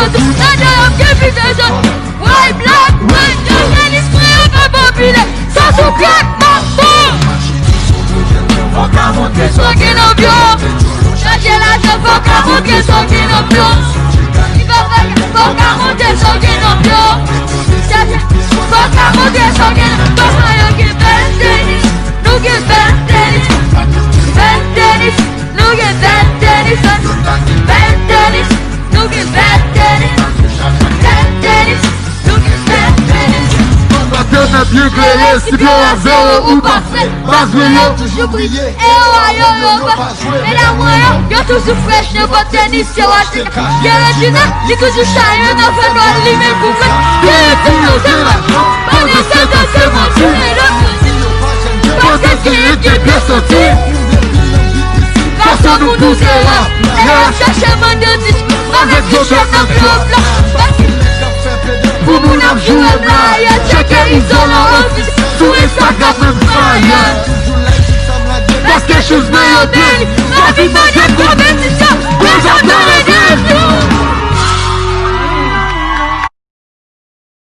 Nada eu que viveja. White, black, white, young, esprit, bababile. Só sou crack, mambo. Foca monter, só que não viu. Changer la gente, foca monter, só que não viu. Foca monter, só que não viu. Foca monter, só que não viu. Toma eu que bem tênis. No que bem tênis. Bem tênis. No que bem tênis. Bem tênis. No que bem tênis. Bem tênis. No que bem tênis. Bateu na Bíblia, esse meu avel, o parceiro, mas eu toujours brillé. Mais la moyen, yo toujours fresh, ne pas tennis, c'est what c'est. Guérétina, j'ai toujours chaillé, n'a fait pas de limite pour faire. Guérétina, c'est moi. Pas de ça, c'est moi, tu es là. Parce que c'est qui bien sorti. Personne nous sera. Et on cherche mon dentiste, avec du chef dans le blanc. Pour mon âme jouer là, checker isolant office, sur Instagram même fire. Parce que je suis meilleur d'elle, ma vie m'a dit qu'on est